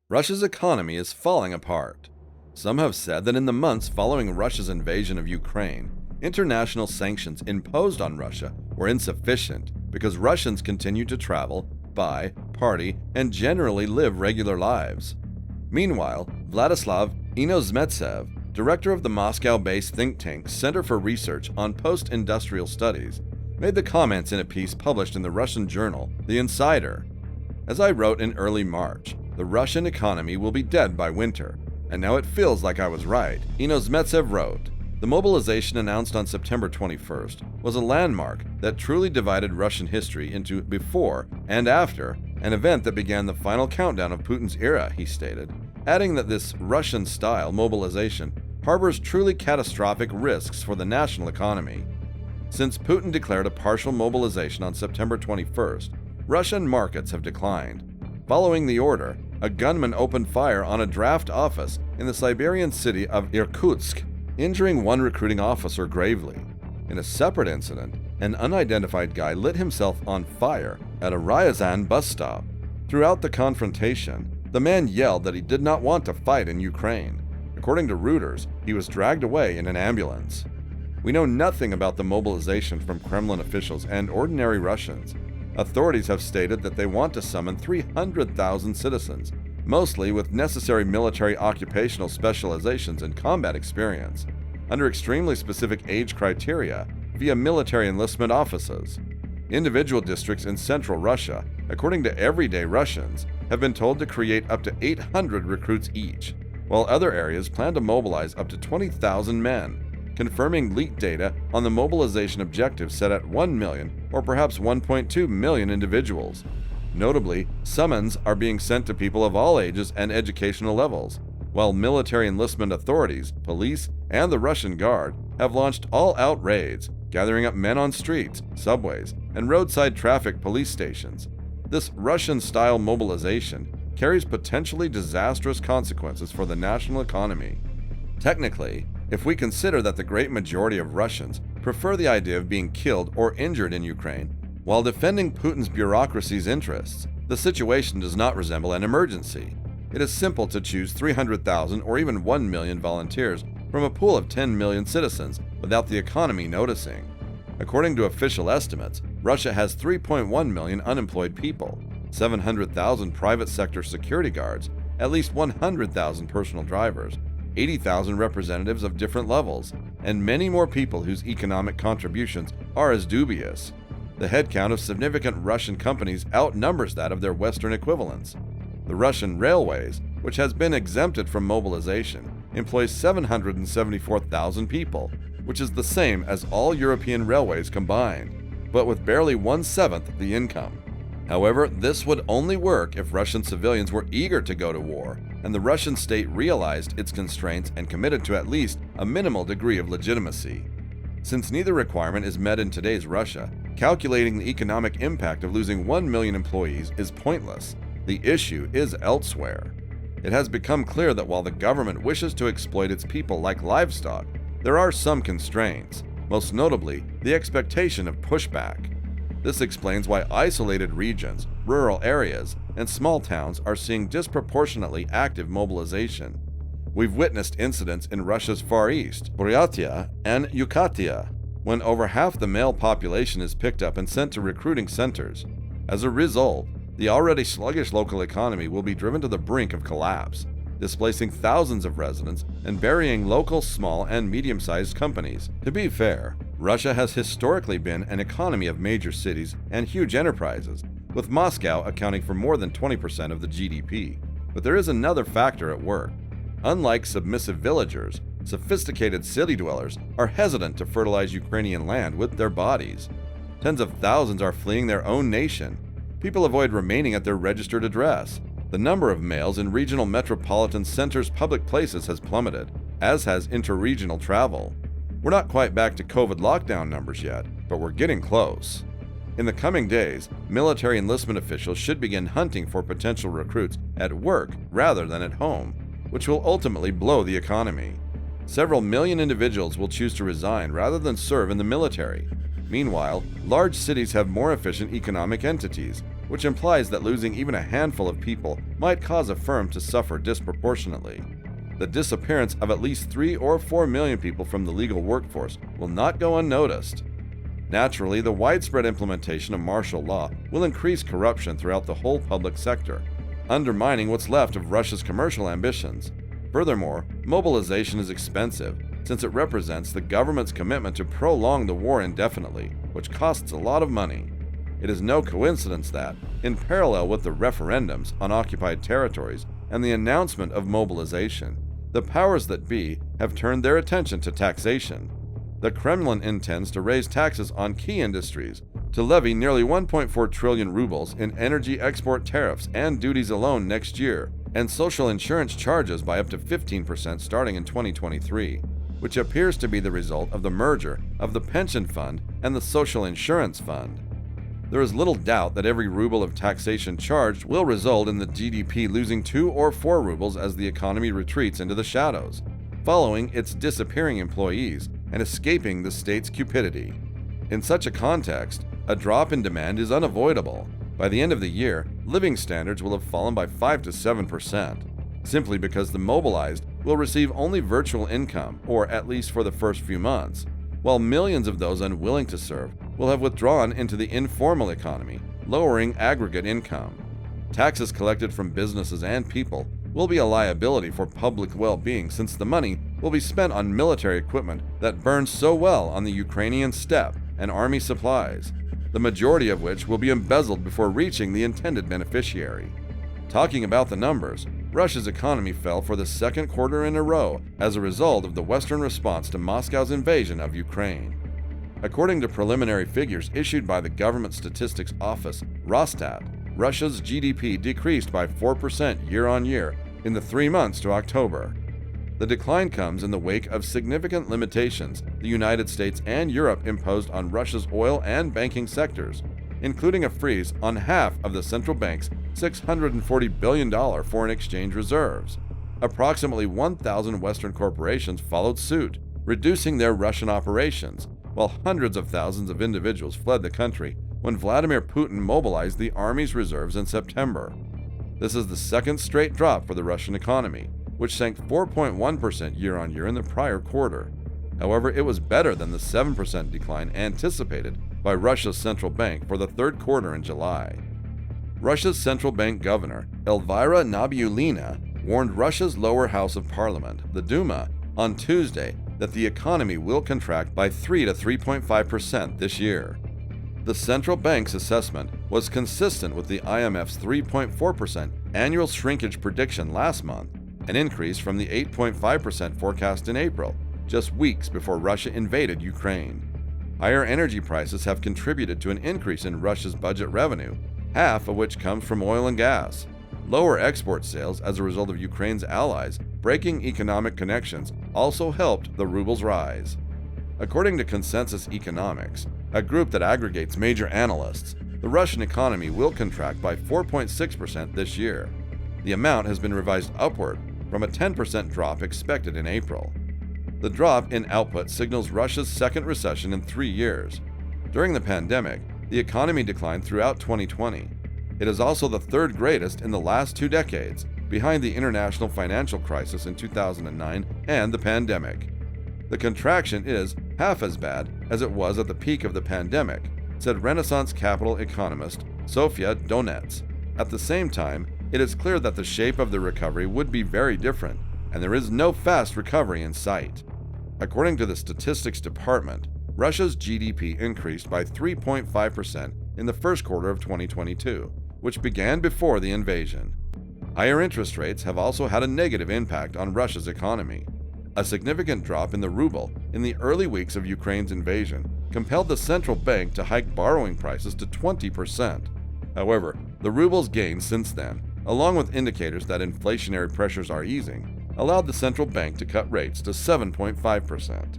Russia's economy is falling apart. Some have said that in the months following Russia's invasion of Ukraine, international sanctions imposed on Russia were insufficient because Russians continued to travel, buy, party, and generally live regular lives. Meanwhile, Vladislav Inozmetsev, director of the Moscow-based think tank Center for Research on Post-Industrial Studies, made the comments in a piece published in the Russian journal The Insider. As I wrote in early March, the Russian economy will be dead by winter, and now it feels like I was right, Inozmetsev wrote. The mobilization announced on September 21st was a landmark that truly divided Russian history into before and after, an event that began the final countdown of Putin's era, he stated, adding that this Russian-style mobilization harbors truly catastrophic risks for the national economy. Since Putin declared a partial mobilization on September 21st, Russian markets have declined. Following the order, a gunman opened fire on a draft office in the Siberian city of Irkutsk, injuring one recruiting officer gravely. In a separate incident, an unidentified guy lit himself on fire at a Ryazan bus stop. Throughout the confrontation, the man yelled that he did not want to fight in Ukraine. According to Reuters, he was dragged away in an ambulance. We know nothing about the mobilization from Kremlin officials and ordinary Russians. Authorities have stated that they want to summon 300,000 citizens, mostly with necessary military occupational specializations and combat experience, under extremely specific age criteria via military enlistment offices. Individual districts in central Russia, according to everyday Russians, have been told to create up to 800 recruits each, while other areas plan to mobilize up to 20,000 men, confirming leaked data on the mobilization objective set at 1 million or perhaps 1.2 million individuals. Notably, summons are being sent to people of all ages and educational levels, while military enlistment authorities, police, and the Russian Guard have launched all-out raids, gathering up men on streets, subways, and roadside traffic police stations. This Russian-style mobilization carries potentially disastrous consequences for the national economy. Technically, if we consider that the great majority of Russians prefer the idea of being killed or injured in Ukraine while defending Putin's bureaucracy's interests, the situation does not resemble an emergency. It is simple to choose 300,000 or even 1 million volunteers from a pool of 10 million citizens without the economy noticing. According to official estimates, Russia has 3.1 million unemployed people, 700,000 private sector security guards, at least 100,000 personal drivers, 80,000 representatives of different levels, and many more people whose economic contributions are as dubious. The headcount of significant Russian companies outnumbers that of their Western equivalents. The Russian Railways, which has been exempted from mobilization, employs 774,000 people, which is the same as all European railways combined, but with barely 1/7 the income. However, this would only work if Russian civilians were eager to go to war, and the Russian state realized its constraints and committed to at least a minimal degree of legitimacy. Since neither requirement is met in today's Russia, calculating the economic impact of losing 1 million employees is pointless. The issue is elsewhere. It has become clear that while the government wishes to exploit its people like livestock, there are some constraints, most notably the expectation of pushback. This explains why isolated regions, rural areas, and small towns are seeing disproportionately active mobilization. We've witnessed incidents in Russia's Far East, Buryatia, and Yakutia, when over half the male population is picked up and sent to recruiting centers. As a result, the already sluggish local economy will be driven to the brink of collapse, displacing thousands of residents and burying local small and medium-sized companies. To be fair, Russia has historically been an economy of major cities and huge enterprises, with Moscow accounting for more than 20% of the GDP. But there is another factor at work. Unlike submissive villagers, sophisticated city dwellers are hesitant to fertilize Ukrainian land with their bodies. Tens of thousands are fleeing their own nation. People avoid remaining at their registered address. The number of males in regional metropolitan centers' public places has plummeted, as has interregional travel. We're not quite back to COVID lockdown numbers yet, but we're getting close. In the coming days, military enlistment officials should begin hunting for potential recruits at work rather than at home, which will ultimately blow the economy. Several million individuals will choose to resign rather than serve in the military. Meanwhile, large cities have more efficient economic entities, which implies that losing even a handful of people might cause a firm to suffer disproportionately. The disappearance of at least 3 or 4 million people from the legal workforce will not go unnoticed. Naturally, the widespread implementation of martial law will increase corruption throughout the whole public sector, undermining what's left of Russia's commercial ambitions. Furthermore, mobilization is expensive, since it represents the government's commitment to prolong the war indefinitely, which costs a lot of money. It is no coincidence that, in parallel with the referendums on occupied territories and the announcement of mobilization, the powers that be have turned their attention to taxation. The Kremlin intends to raise taxes on key industries, to levy nearly 1.4 trillion rubles in energy export tariffs and duties alone next year, and social insurance charges by up to 15% starting in 2023, which appears to be the result of the merger of the pension fund and the social insurance fund. There is little doubt that every ruble of taxation charged will result in the GDP losing 2 or 4 rubles as the economy retreats into the shadows, following its disappearing employees and escaping the state's cupidity. In such a context, a drop in demand is unavoidable. By the end of the year, living standards will have fallen by 5 to 7%, simply because the mobilized will receive only virtual income, or at least for the first few months, while millions of those unwilling to serve will have withdrawn into the informal economy, lowering aggregate income. Taxes collected from businesses and people will be a liability for public well-being, since the money will be spent on military equipment that burns so well on the Ukrainian steppe and army supplies, the majority of which will be embezzled before reaching the intended beneficiary. Talking about the numbers, Russia's economy fell for the second quarter in a row as a result of the Western response to Moscow's invasion of Ukraine. According to preliminary figures issued by the government statistics office, Rosstat, Russia's GDP decreased by 4% year-on-year in the 3 months to October. The decline comes in the wake of significant limitations the United States and Europe imposed on Russia's oil and banking sectors, including a freeze on half of the central bank's $640 billion foreign exchange reserves. Approximately 1,000 Western corporations followed suit, reducing their Russian operations, while hundreds of thousands of individuals fled the country when Vladimir Putin mobilized the army's reserves in September. This is the second straight drop for the Russian economy, which sank 4.1% year-on-year in the prior quarter. However, it was better than the 7% decline anticipated by Russia's central bank for the third quarter in July. Russia's central bank governor, Elvira Nabiullina, warned Russia's lower house of parliament, the Duma, on Tuesday that the economy will contract by 3 to 3.5% this year. The central bank's assessment was consistent with the IMF's 3.4% annual shrinkage prediction last month, an increase from the 8.5% forecast in April, just weeks before Russia invaded Ukraine. Higher energy prices have contributed to an increase in Russia's budget revenue, half of which comes from oil and gas. Lower export sales as a result of Ukraine's allies breaking economic connections also helped the ruble's rise. According to Consensus Economics, a group that aggregates major analysts, the Russian economy will contract by 4.6% this year. The amount has been revised upward from a 10% drop expected in April. The drop in output signals Russia's second recession in 3 years. During the pandemic, the economy declined throughout 2020. It is also the third greatest in the last 2 decades, behind the international financial crisis in 2009 and the pandemic. The contraction is half as bad as it was at the peak of the pandemic, said Renaissance capital economist Sofia Donets. At the same time, it is clear that the shape of the recovery would be very different, and there is no fast recovery in sight. According to the Statistics Department, Russia's GDP increased by 3.5% in the first quarter of 2022, which began before the invasion. Higher interest rates have also had a negative impact on Russia's economy. A significant drop in the ruble in the early weeks of Ukraine's invasion compelled the central bank to hike borrowing prices to 20%. However, the ruble's gains since then, along with indicators that inflationary pressures are easing, allowed the central bank to cut rates to 7.5%.